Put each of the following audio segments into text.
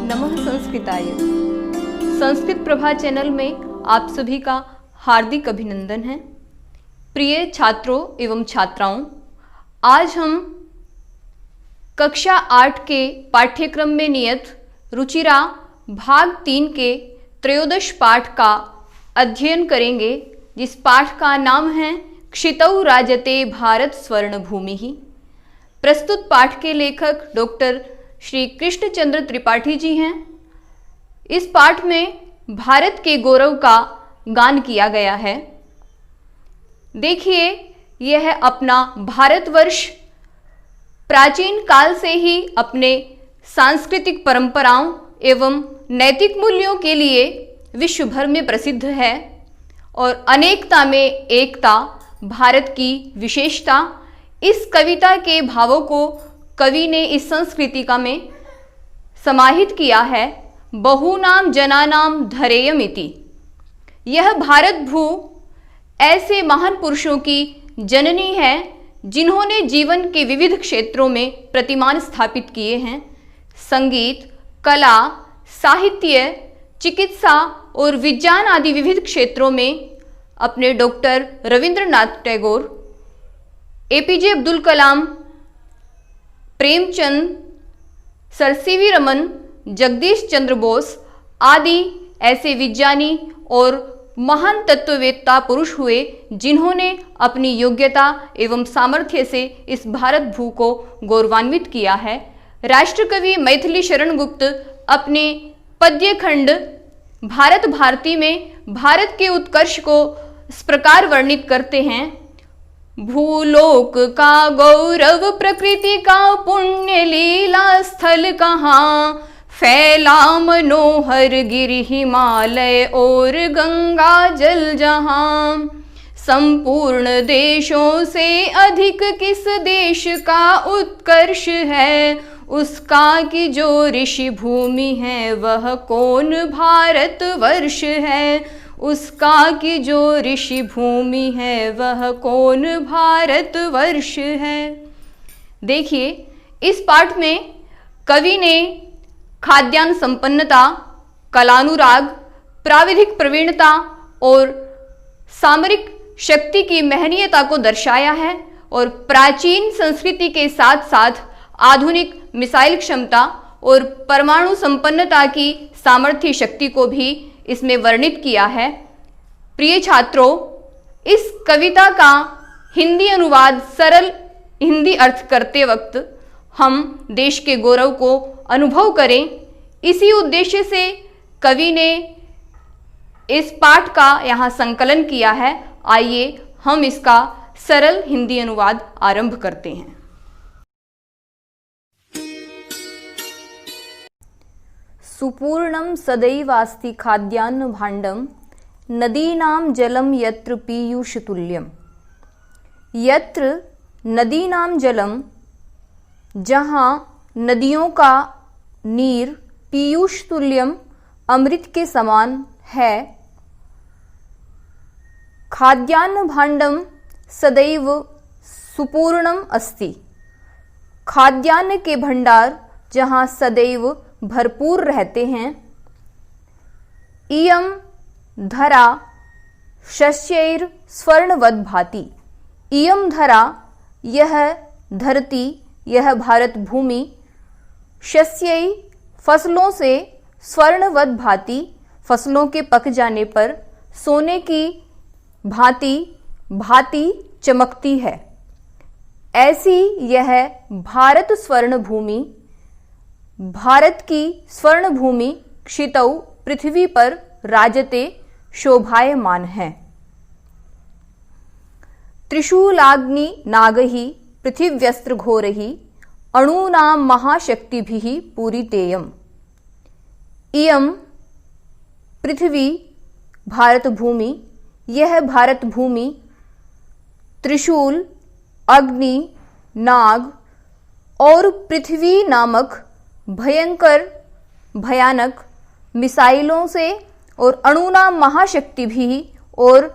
नमः संस्कृताय। संस्कृत प्रभा चैनल में आप सभी का हार्दिक अभिनंदन है। प्रिय छात्रों एवं छात्राओं, आज हम कक्षा 8 के पाठ्यक्रम में नियत रुचिरा भाग 3 के त्रयोदश पाठ का अध्ययन करेंगे, जिस पाठ का नाम है क्षितौ राजते भारत स्वर्ण भूमि। प्रस्तुत पाठ के लेखक डॉक्टर श्री कृष्णचंद्र त्रिपाठी जी हैं। इस पाठ में भारत के गौरव का गान किया गया है। देखिए, यह अपना भारतवर्ष प्राचीन काल से ही अपने सांस्कृतिक परंपराओं एवं नैतिक मूल्यों के लिए विश्व भर में प्रसिद्ध है और अनेकता में एकता भारत की विशेषता। इस कविता के भावों को कवि ने इस संस्कृतिका में समाहित किया है। बहुनाम जनानाम धरेयमिति। यह भारत भू ऐसे महान पुरुषों की जननी है जिन्होंने जीवन के विविध क्षेत्रों में प्रतिमान स्थापित किए हैं। संगीत, कला, साहित्य, चिकित्सा और विज्ञान आदि विविध क्षेत्रों में अपने doctor Rabindranath Tagore, APJ Abdul Kalam, Premchand, sir CV Raman, Jagdish Chandra Bose आदि ऐसे विज्ञानी और महान तत्ववेत्ता पुरुष हुए जिन्होंने अपनी योग्यता एवं सामर्थ्य से इस भारत भू को गौरवान्वित किया है। राष्ट्रकवि मैथिली शरण गुप्त अपने पद्य खंड भारत भारती में भारत के उत्कर्ष को इस प्रकार वर्णित करते हैं। भूलोक का गौरव प्रकृति का पुण्य लीला स्थल कहाँ, फैला मनोहर गिरि हिमालय और गंगा जल जहाँ। संपूर्ण देशों से अधिक किस देश का उत्कर्ष है, उसका कि जो ऋषि भूमि है वह कौन भारत वर्ष है, उसका कि जो ऋषि भूमि है वह कौन भारत वर्ष है। देखिए, इस पाठ में कवि ने खाद्यान्न संपन्नता, कलानुराग, प्राविधिक प्रवीणता और सामरिक शक्ति की महनीयता को दर्शाया है और प्राचीन संस्कृति के साथ साथ आधुनिक मिसाइल क्षमता और परमाणु संपन्नता की सामर्थ्य शक्ति को भी इसमें वर्णित किया है। प्रिय छात्रों, इस कविता का हिंदी अनुवाद सरल हिंदी अर्थ करते वक्त हम देश के गौरव को अनुभव करें, इसी उद्देश्य से कवि ने इस पाठ का यहाँ संकलन किया है। आइए हम इसका सरल हिंदी अनुवाद आरंभ करते हैं। सुपूर्णं सदैवास्ति खाद्यान्न भाण्डं, नदीनां जलं यत्र पीयूषतुल्यं। यत्र नदीनां जलम, जहाँ नदियों का नीर पीयूष तुल्यम अमृत के समान है। खाद्यान्न भाण्डं सदैव सुपूर्णम अस्ति। खाद्यान्न के भंडार जहाँ सदैव भरपूर रहते हैं। इयं धरा शस्यैर स्वर्णवद भाति। इयं धरा, यह धरती, यह भारत भूमि, शस्यै फसलों से, स्वर्णवद भाति, फसलों के पक जाने पर सोने की भांति भांति चमकती है। ऐसी यह भारत स्वर्ण भूमि, भारत की स्वर्ण भूमि क्षितौ पृथ्वी पर राजते शोभायमान है। त्रिशूलाग्नि नागहि पृथिव्यस्त्र घोरहि, अणूनां महाशक्तिभिः पूरितेयम्। इयं पृथ्वी भारत भूमि, यह भारत भूमि त्रिशूल, अग्नि, नाग और पृथ्वी नामक भयंकर भयानक मिसाइलों से और अणुना महाशक्ति भी और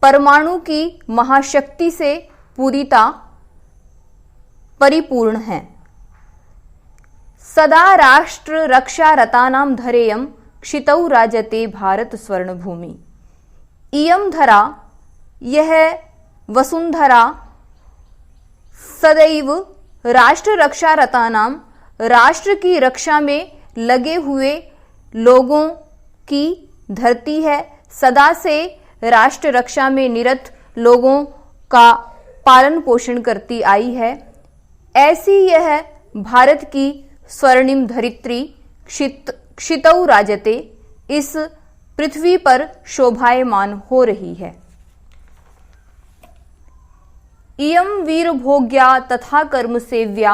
परमाणु की महाशक्ति से पूरीता परिपूर्ण है। सदा राष्ट्र रक्षा रतानां धरेयं क्षितौ राजते भारत स्वर्णभूमि। इयं धरा, यह वसुंधरा, सदैव राष्ट्र रक्षा रतानां, राष्ट्र की रक्षा में लगे हुए लोगों की धरती है। सदा से राष्ट्र रक्षा में निरत लोगों का पालन पोषण करती आई है। ऐसी यह भारत की स्वर्णिम धरित्री क्षितौ राजते, इस पृथ्वी पर शोभायमान हो रही है। इयं वीरभोग्या तथा कर्म सेव्या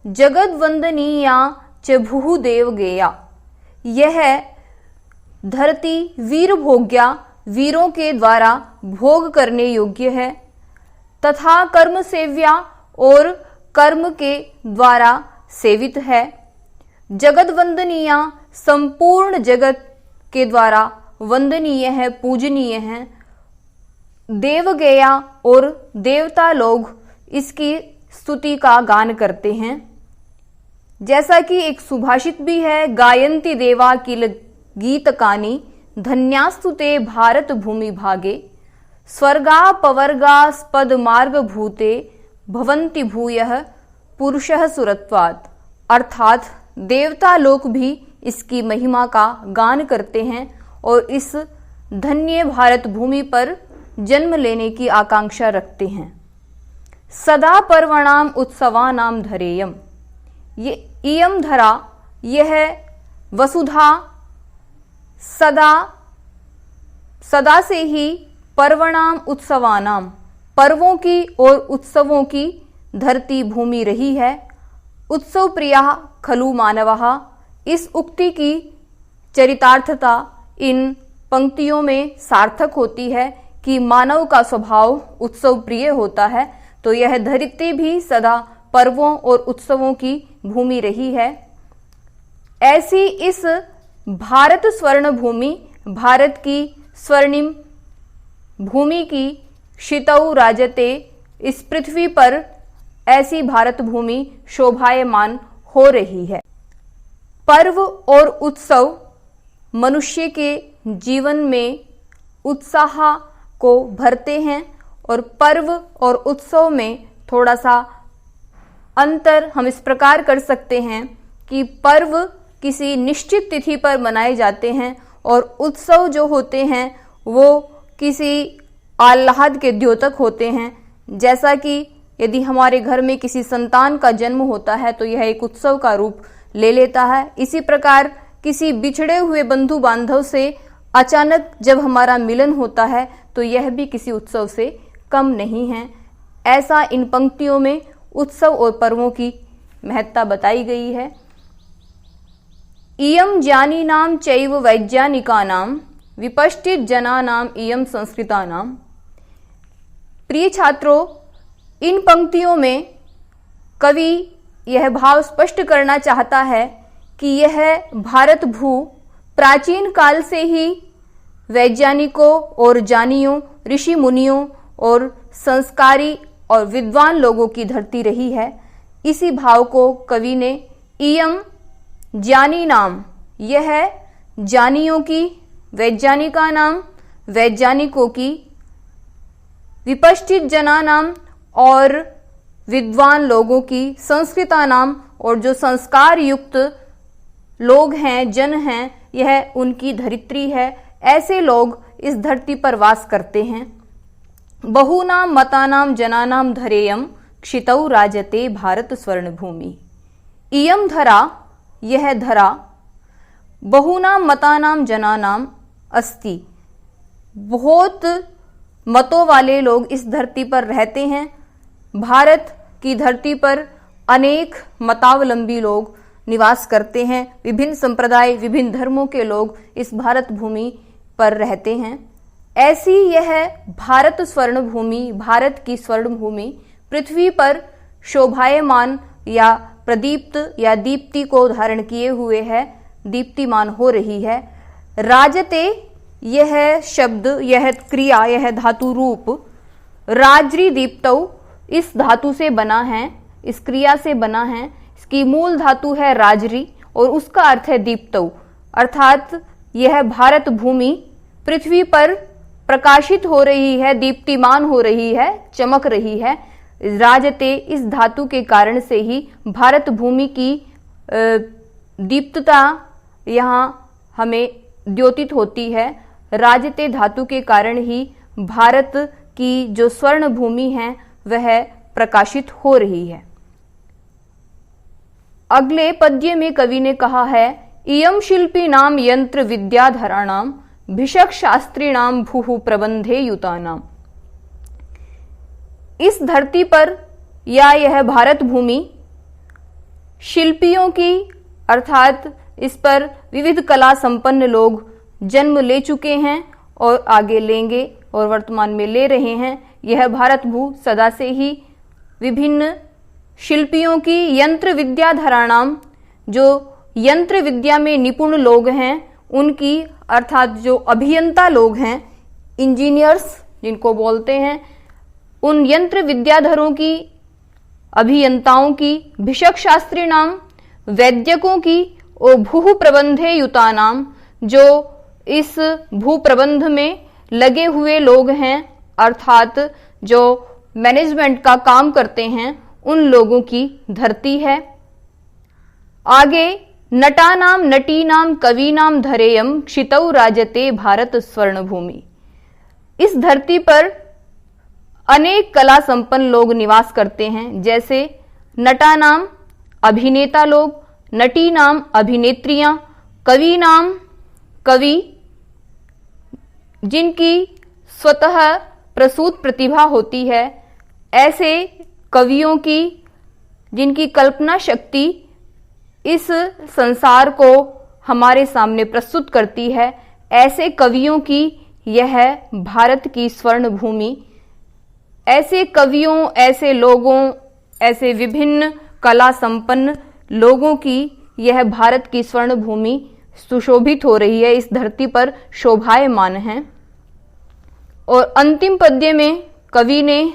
जगद वंदनीया च भूः देवगेया। यह धरती वीरभोग्या, वीरों के द्वारा भोग करने योग्य है, तथा कर्म सेव्या, और कर्म के द्वारा सेवित है। जगत वंदनीया, संपूर्ण जगत के द्वारा वंदनीय है, पूजनीय है। देवगेया, और देवता लोग इसकी स्तुति का गान करते हैं। जैसा कि एक सुभाषित भी है, गायन्ति देवा किल गीतकानि धन्यास्तुते भारत भूमि भागे, स्वर्गा पवर्गास्पद मार्ग भूते भवन्ति भूयः पुरुषः सुरत्वात्। अर्थात देवता लोक भी इसकी महिमा का गान करते हैं और इस धन्य भारत भूमि पर जन्म लेने की आकांक्षा रखते हैं। सदा पर्वणाम उत्सवानाम धरेयम, ये इयम धरा, यह वसुधा सदा से ही पर्वणाम उत्सवानाम, पर्वों की और उत्सवों की धरती भूमि रही है। उत्सव प्रिया खलु मानवः, इस उक्ति की चरितार्थता इन पंक्तियों में सार्थक होती है कि मानव का स्वभाव उत्सव प्रिय होता है। तो यह धरती भी सदा पर्वों और उत्सवों की भूमि रही है। ऐसी इस भारत स्वर्ण भूमि, भारत की स्वर्णिम भूमि की क्षितौ राजते, इस पृथ्वी पर ऐसी भारत भूमि शोभायमान हो रही है। पर्व और उत्सव मनुष्य के जीवन में उत्साह को भरते हैं और पर्व और उत्सव में थोड़ा सा अंतर हम इस प्रकार कर सकते हैं कि पर्व किसी निश्चित तिथि पर मनाए जाते हैं और उत्सव जो होते हैं वो किसी आह्लाद के द्योतक होते हैं। जैसा कि यदि हमारे घर में किसी संतान का जन्म होता है तो यह एक उत्सव का रूप ले लेता है। इसी प्रकार किसी बिछड़े हुए बंधु बांधव से अचानक जब हमारा मिलन होता है तो यह भी किसी उत्सव से कम नहीं है। ऐसा इन पंक्तियों में उत्सव और पर्वों की महत्ता बताई गई है। इयं ज्ञानीनां चैव वैज्ञानिकानां विपश्चित जनानां इयं संस्कृतानां। प्रिय छात्रों, इन पंक्तियों में कवि यह भाव स्पष्ट करना चाहता है कि यह भारत भू प्राचीन काल से ही वैज्ञानिकों और ज्ञानियों, ऋषि मुनियों और संस्कारी और विद्वान लोगों की धरती रही है। इसी भाव को कवि ने इयं ज्ञानी नाम, यह ज्ञानियों की, वैज्ञानिका नाम, वैज्ञानिकों की, विपश्चित जना नाम और विद्वान लोगों की, संस्कृता नाम और जो संस्कार युक्त लोग हैं, जन हैं, यह उनकी धरित्री है। ऐसे लोग इस धरती पर वास करते हैं। बहूनाम मतानाम जनानाम धरेयम क्षितौ राजते भारत स्वर्ण भूमि। इयम धरा, यह धरा, बहूनाम मतानाम जनानाम अस्ति, बहुत मतों वाले लोग इस धरती पर रहते हैं। भारत की धरती पर अनेक मतावलंबी लोग निवास करते हैं। विभिन्न संप्रदाय, विभिन्न धर्मों के लोग इस भारत भूमि पर रहते हैं। ऐसी यह भारत स्वर्ण भूमि, भारत की स्वर्ण भूमि पृथ्वी पर शोभायमान या प्रदीप्त या दीप्ति को धारण किए हुए है, दीप्तिमान हो रही है। राजते, यह शब्द, यह क्रिया, यह धातु रूप राज्री दीप्तौ, इस धातु से बना है, इस क्रिया से बना है। इसकी मूल धातु है राजरी और उसका अर्थ है दीप्तौ, अर्थात यह भारत भूमि पृथ्वी पर प्रकाशित हो रही है, दीप्तिमान हो रही है, चमक रही है। राजते इस धातु के कारण से ही भारत भूमि की दीप्तता यहाँ हमें द्योतित होती है। राजते धातु के कारण ही भारत की जो स्वर्ण भूमि है वह प्रकाशित हो रही है। अगले पद्य में कवि ने कहा है, इयं शिल्पीनां यंत्र विद्याधराणां भिषक शास्त्रीणां भूः प्रबंधे युतानाम। इस धरती पर या यह भारत भूमि शिल्पियों की, अर्थात इस पर विविध कला संपन्न लोग जन्म ले चुके हैं और आगे लेंगे और वर्तमान में ले रहे हैं। यह भारत भू सदा से ही विभिन्न शिल्पियों की, यंत्र विद्याधराणाम, जो यंत्र विद्या में निपुण लोग हैं उनकी, अर्थात जो अभियंता लोग हैं, इंजीनियर्स जिनको बोलते हैं, उन यंत्र विद्याधरों की, अभियंताओं की, भिषक शास्त्री नाम, वैद्यकों की, और भू प्रबंधे युता नाम, जो इस भू प्रबंध में लगे हुए लोग हैं, अर्थात जो मैनेजमेंट का काम करते हैं, उन लोगों की धरती है। आगे, नटानाम नटीनाम कवीनाम धरेयम क्षितौ राजते भारत स्वर्ण भूमि। इस धरती पर अनेक कला संपन्न लोग निवास करते हैं, जैसे नटानाम अभिनेता लोग, नटी नाम अभिनेत्रियां, कवि नाम कवि जिनकी स्वतः प्रसूत प्रतिभा होती है, ऐसे कवियों की जिनकी कल्पना शक्ति इस संसार को हमारे सामने प्रस्तुत करती है, ऐसे कवियों की यह भारत की स्वर्ण भूमि। ऐसे कवियों, ऐसे लोगों, ऐसे विभिन्न कला संपन्न लोगों की यह भारत की स्वर्ण भूमि सुशोभित हो रही है, इस धरती पर शोभायमान है। और अंतिम पद्य में कवि ने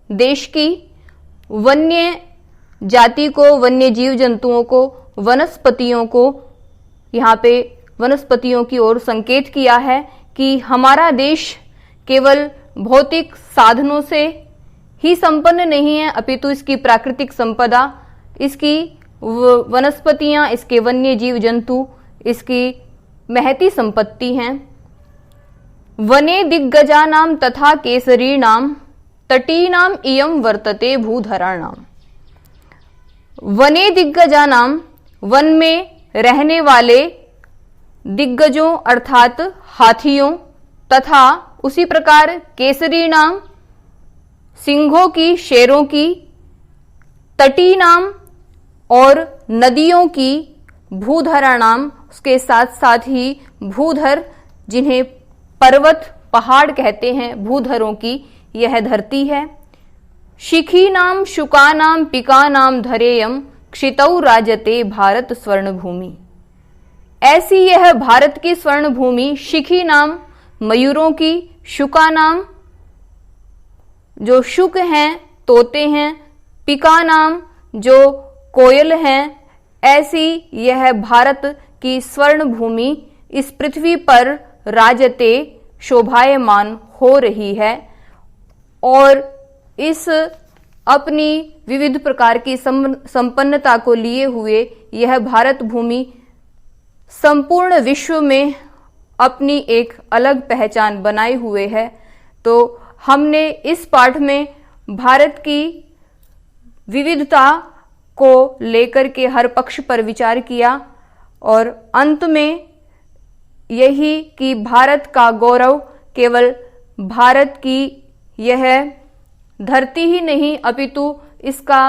देश की वन्य जाति को, वन्य जीव जंतुओं को, वनस्पतियों को, यहाँ पे वनस्पतियों की ओर संकेत किया है कि हमारा देश केवल भौतिक साधनों से ही संपन्न नहीं है, अपितु इसकी प्राकृतिक संपदा, इसकी वनस्पतियां, इसके वन्य जीव जंतु इसकी महती संपत्ति हैं। वने दिग्गजानाम तथा केसरीणाम तटीनाम इयं वर्तते भूधराणाम। वने दिग्गजानाम, वन में रहने वाले दिग्गजों अर्थात हाथियों, तथा उसी प्रकार केसरी नाम, सिंहों की, शेरों की, तटी नाम और नदियों की, भूधरा नाम, उसके साथ साथ ही भूधर जिन्हें पर्वत पहाड़ कहते हैं, भूधरों की यह धरती है। शिखी नाम शुका नाम पिका नाम धरेयम क्षितौ राजते भारत स्वर्ण भूमि। ऐसी यह भारत की स्वर्ण भूमि शिखी नाम मयूरों की, शुका नाम जो शुक हैं, तोते हैं, पिका नाम जो कोयल हैं, ऐसी यह भारत की स्वर्ण भूमि इस पृथ्वी पर राजते शोभायमान हो रही है। और इस अपनी विविध प्रकार की संपन्नता को लिए हुए यह भारत भूमि संपूर्ण विश्व में अपनी एक अलग पहचान बनाए हुए है। तो हमने इस पाठ में भारत की विविधता को लेकर के हर पक्ष पर विचार किया और अंत में यही कि भारत का गौरव केवल भारत की यह धरती ही नहीं, अपितु इसका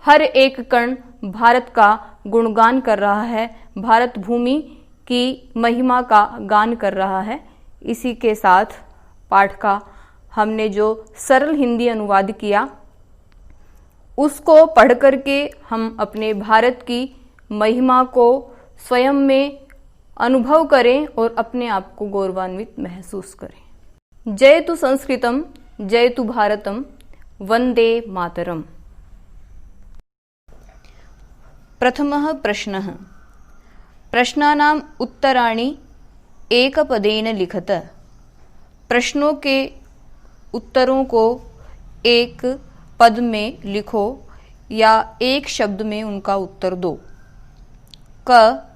हर एक कण भारत का गुणगान कर रहा है, भारत भूमि की महिमा का गान कर रहा है। इसी के साथ पाठ का हमने जो सरल हिंदी अनुवाद किया उसको पढ़ करके हम अपने भारत की महिमा को स्वयं में अनुभव करें और अपने आप को गौरवान्वित महसूस करें। जयतु संस्कृतम, जयतु भारतम, वंदे मातरम। प्रथमः प्रश्नः। प्रश्नानाम् उत्तराणि एकपदेन लिखत। प्रश्नों के उत्तरों को एक पद में लिखो या एक शब्द में उनका उत्तर दो। क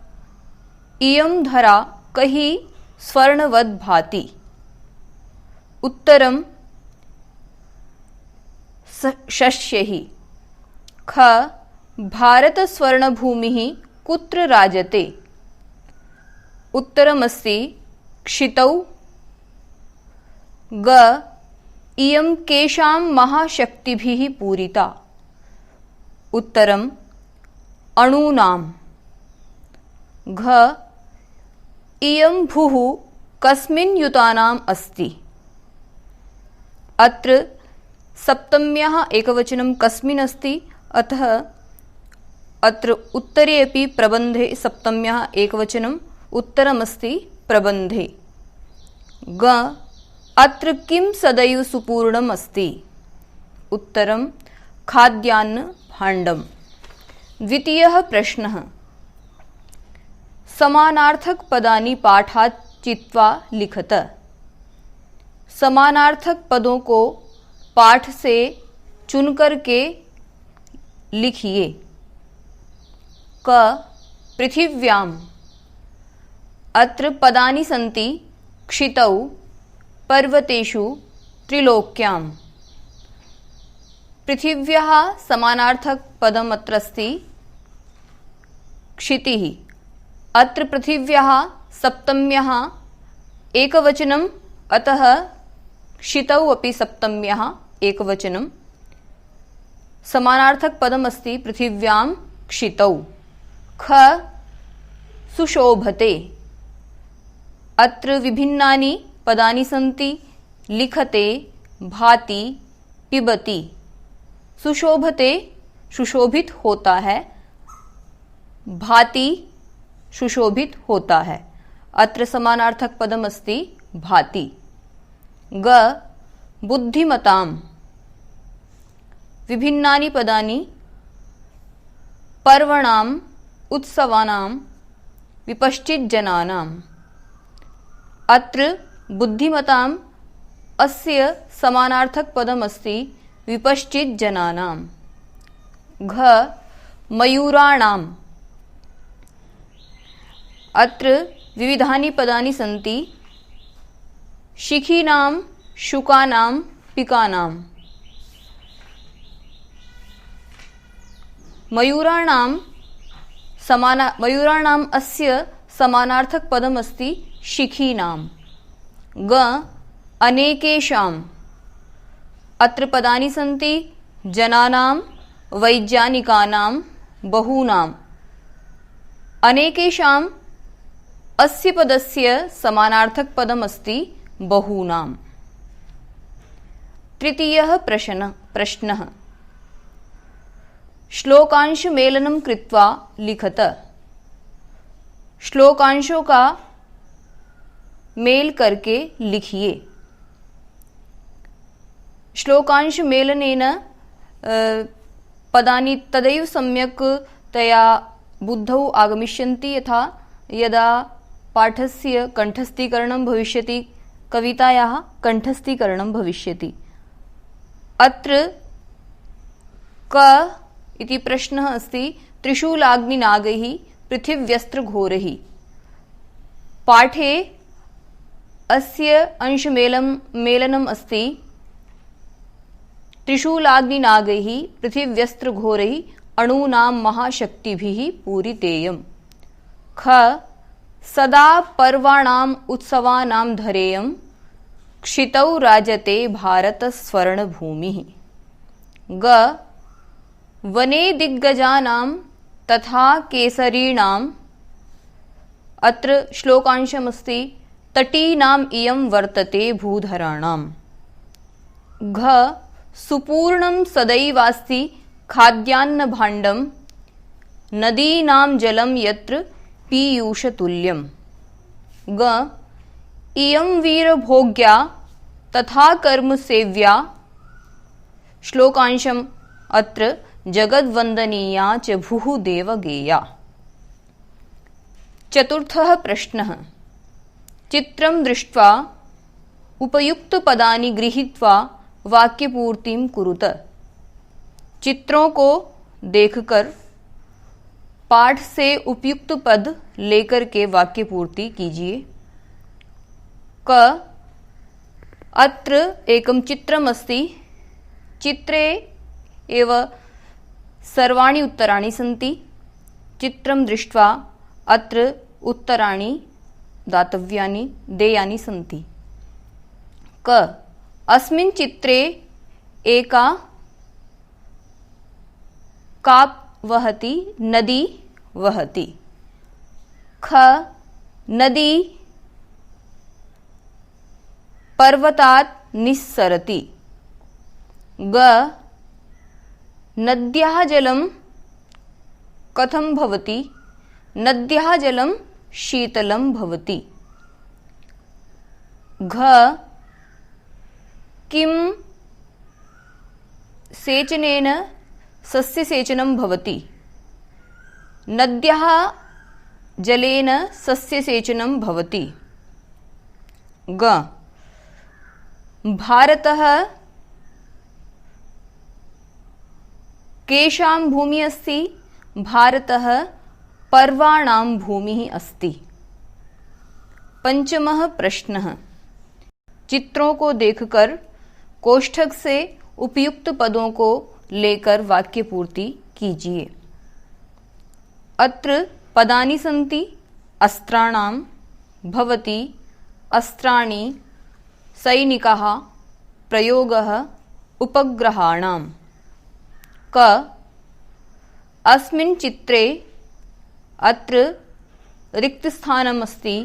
इयं धरा कही स्वर्णवद् भाति। उत्तरं शस्यैः। ख भारत स्वर्णभूमिः कुत्र राजते। उत्तरमस्ति क्षितौ। ग इयं केषां महाशक्तिभिः पूरिता। उत्तरम् अणूनाम्। घ इयं भूः कस्मिन् युतानाम् अस्ति। अत्र सप्तम्याः एकवचनं कस्मिन् अस्ति, अतः अत्र उत्तरे अपि प्रबन्धे सप्तम्याः एकवचनम् उत्तरमस्ति प्रबन्धे। ग अत्र किं सदैव सुपूर्णम् अस्ति। उत्तरं खाद्यान्न भाण्डम्। द्वितीयः प्रश्नः। समानार्थक पदानि पाठात् चित्वा लिखत। समानार्थक पदों को पाठ से चुनकर के लिखिए। क पृथिव्याम्। अत्र पदानि सन्ति क्षितौ, पर्वतेषु, त्रिलोक्याम्। पृथिव्याः समानार्थक पदम् अत्र अस्ति क्षितिः। अत्र पृथिव्याः सप्तम्याः एकवचनम्, अतः क्षितौ अपि सप्तम्याः एकवचनम्। समानार्थक पदम् अस्ति पृथिव्यां क्षितौ। ख सुशोभते। अत्र विभिन्नानि पदानि सन्ति लिखते, भाति, पिबति। सुशोभते सुशोभित होता है, भाति सुशोभित होता है। अत्र समानार्थक पदम् अस्ति भाति। ग बुद्धिमताम्। विभिन्नानि पदानि पर्वणाम्, उत्सवानां, विपश्चिज्जनानाम्। अत्र बुद्धिमताम् अस्य समानार्थक पदम् अस्ति विपश्चिज्जनानाम्। घ मयूराणाम्। अत्र विविधानि पदानि सन्ति शिखीनां, शुकानां, पिकानाम्। मयूराणाम् अस्य समानार्थक पदम् अस्ति शिखीनाम्। ग अनेकेषाम्। अत्र पदानि सन्ति जनानां, वैज्ञानिकानां, बहूनाम्। अनेकेषाम् अस्य पदस्य समानार्थक पदम् अस्ति बहूनाम्। तृतीयः प्रश्नः। श्लोकांश मेलनं कृत्वा लिखत। श्लोकांशों का मेल करके लिखिए। श्लोकांश मेलनेन पदानि तदैव सम्यक्तया बुद्धौ आगमिष्यन्ति यथा यदा पाठस्य कंठस्थीकरणं भविष्यति, कवितायाः कंठस्थीकरणं भविष्यति। अत्र क इति प्रश्नः अस्ति त्रिशूलाग्निनागैः पृथिव्यस्त्रघोरैः। पाठे अस्य अंशमेलनम् अस्ति त्रिशूलाग्निनागैः पृथिव्यस्त्रघोरैः अणूनां महाशक्तिभिः पूरितेयम्। ख सदा पर्वाणाम् उत्सवानां धरेयम् क्षितौ राजते भारत स्वर्णभूमिः। ग वने दिग्गजानां तथा केसरीणाम्। अत्र श्लोकांशमस्ति तटीनाम् इयं वर्तते भूधराणाम्। घ सुपूर्णं सदैवास्ति खाद्यान्नभाण्डं नदीनां जलं यत्र पीयूषतुल्यम्। ग इयं वीरभोग्या तथा कर्म सेव्या। श्लोकांशम् अत्र जगद्वन्दनीया च भूः देवगेया। चतुर्थः प्रश्नः। चित्रं दृष्ट्वा उपयुक्तपदानि गृहीत्वा वाक्यपूर्तिं कुरुत। चित्रों को देखकर पाठ से उपयुक्त पद लेकर के वाक्य पूर्ति कीजिए। क अत्र एकं चित्रमस्ति, चित्रे एव सर्वाणि उत्तराणि सन्ति। चित्रं दृष्ट्वा अत्र उत्तराणि दातव्यानि देयानि सन्ति। क अस्मिन् चित्रे एका काप् वहति, नदी वहति। ख नदी पर्वतात् निस्सरति। ग नद्याः जलं कथं भवति? नद्याः जलं शीतलं भवति। घ किं सेचनेन सस्यसेचनं भवति? नद्याः जलेन सस्यसेचनं भवति। ग भारतः केषां भूमिः अस्ति? भारतः पर्वाणां भूमिः अस्ति। पंचमः प्रश्नः। चित्रों को देखकर कोष्ठक से उपयुक्त पदों को लेकर वाक्य पूर्ति कीजिए। अत्र पदानि सन्ति। अस्त्राणां, भवति, अस्त्राणि, सैनिकाः, प्रयोगः, उपग्रहाणां। क अस्मिन् चित्रे अत्र रिक्तस्थानमस्ति,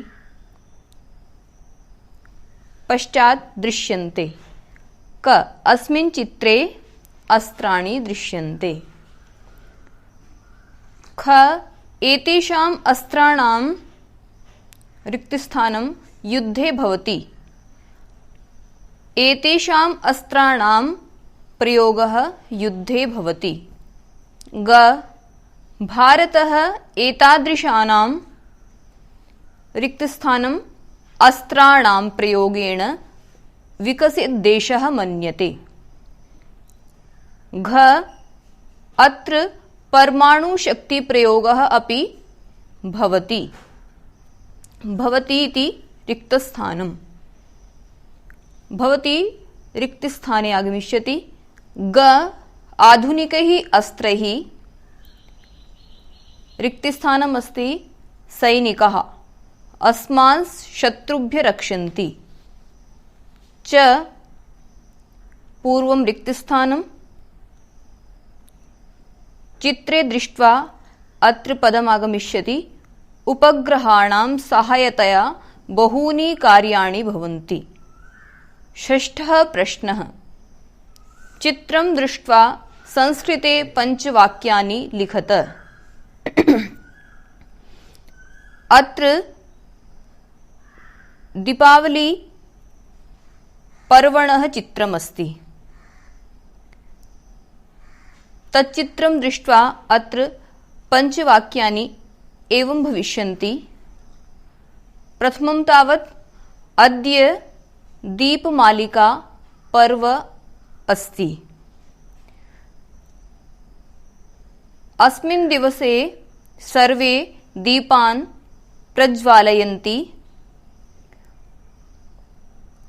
पश्चात् दृश्यन्ते। क अस्मिन् चित्रे अस्त्राणि दृश्यन्ते। ख एतेषाम् अस्त्राणां रिक्तस्थानं युद्धे भवति। एतेषाम् अस्त्राणां प्रयोगः युद्धे भवति। ग भारतः एतादृशानां रिक्तस्थानं अस्त्राणां प्रयोगेण विकसित देशः मन्यते। घ अत्र परमाणुशक्ति प्रयोगः अपि भवति। भवति इति रिक्तस्थानं, भवति रिक्तस्थाने आगमिष्यति। ग आधुनिकैः अस्त्रैः रिक्तस्थानम् अस्ति। सैनिकाः अस्मान् शत्रुभ्यः रक्षन्ति। च पूर्वं रिक्तस्थानं। चित्रे दृष्ट्वा अत्र पदमागमिष्यति। उपग्रहाणां सहायतया बहूनि कार्याणि भवन्ति। षष्ठः प्रश्नः। चित्रं दृष्ट्वा संस्कृते पञ्चवाक्यानि लिखत। अत्र दीपावली पर्वणः चित्रमस्ति। तच्चित्रं दृष्ट्वा अत्र पञ्चवाक्यानि एवं भविष्यन्ति। प्रथमं तावत् अद्य दीपमालिका पर्व अस्ति। अस्मिन् दिवसे सर्वे दीपान् प्रज्वालयन्ति।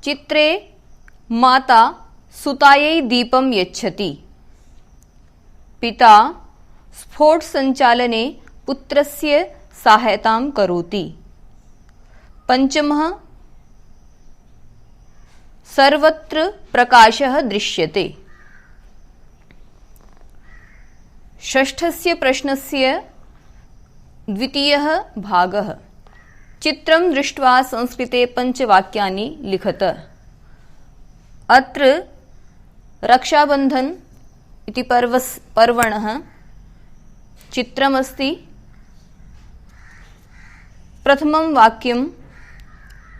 चित्रे माता सुतायै दीपं यच्छति। पिता स्फोटसञ्चालने पुत्रस्य सहायतां करोति। पंचमः सर्वत्र प्रकाशः दृश्यते। षष्ठस्य प्रश्नस्य द्वितीयः भागः। चित्रं दृष्ट्वा संस्कृते पञ्चवाक्यानि लिखत। अत्र रक्षाबन्धन इति पर्वणः चित्रमस्ति। प्रथमं वाक्यम्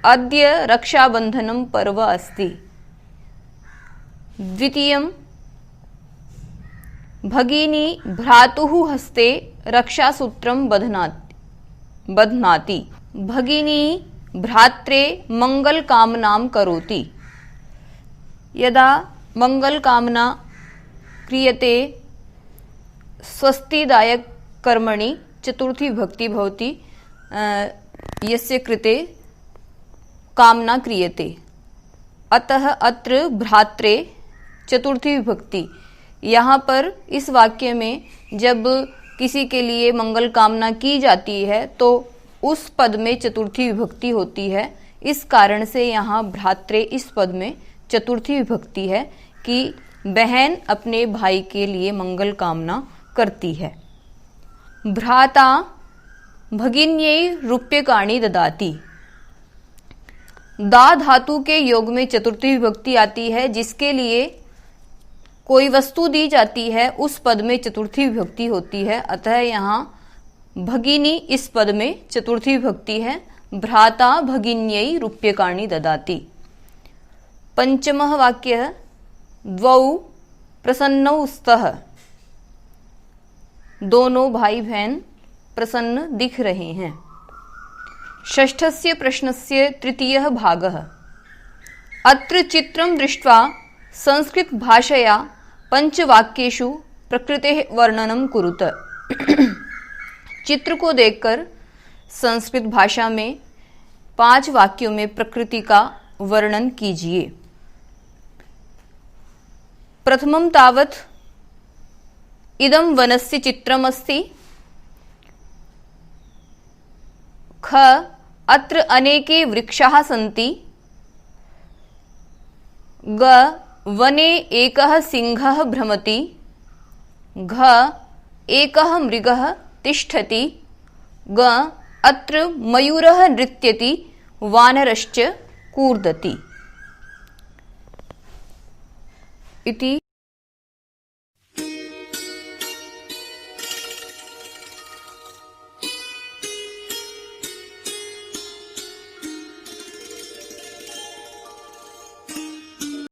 अद्य रक्षाबन्धनं पर्व अस्ति। द्वितीयं भगिनी भ्रातुः हस्ते रक्षासूत्रं बध्नाति। भगिनी भ्रात्रे मंगलकामनां करोति। यदा मंगलकामना क्रियते स्वस्तिदायक कर्मणि चतुर्थी विभक्ति भवति यस्य कृते कामना क्रियते। अतः अत्र भ्रात्रे चतुर्थी विभक्ति। यहाँ पर इस वाक्य में जब किसी के लिए मंगल कामना की जाती है तो उस पद में चतुर्थी विभक्ति होती है। इस कारण से यहाँ भ्रात्रे इस पद में चतुर्थी विभक्ति है कि बहन अपने भाई के लिए मंगल कामना करती है। भ्राता भगिन्यै रूप्यकाणि ददाति। दा धातु के योग में चतुर्थी विभक्ति आती है। जिसके लिए कोई वस्तु दी जाती है उस पद में चतुर्थी विभक्ति होती है। अतः यहाँ भगिनी इस पद में चतुर्थी विभक्ति है। भ्राता भगिन्यै रूप्यकाणि ददाति। पंचमः वाक्यः द्वौ प्रसन्नौ स्तः। दोनों भाई बहन प्रसन्न दिख रहे हैं। षष्ठस्य प्रश्नस्य तृतीयः भागः। अत्र चित्रं दृष्ट्वा संस्कृत भाषया पंचवाक्येषु प्रकृतेः वर्णनं कुरुत। चित्र को देखकर संस्कृत भाषा में 5 वाक्यों में प्रकृति का वर्णन कीजिए। प्रथमं तावत् इदं वनस्य चित्रमस्ति। ख अत्र अनेके वृक्षाः सन्ति। ग वने एकः सिंहः भ्रमति। घ एकः मृगः तिष्ठति। ग अत्र मयूरः नृत्यति। वानरश्च कूर्दति इति।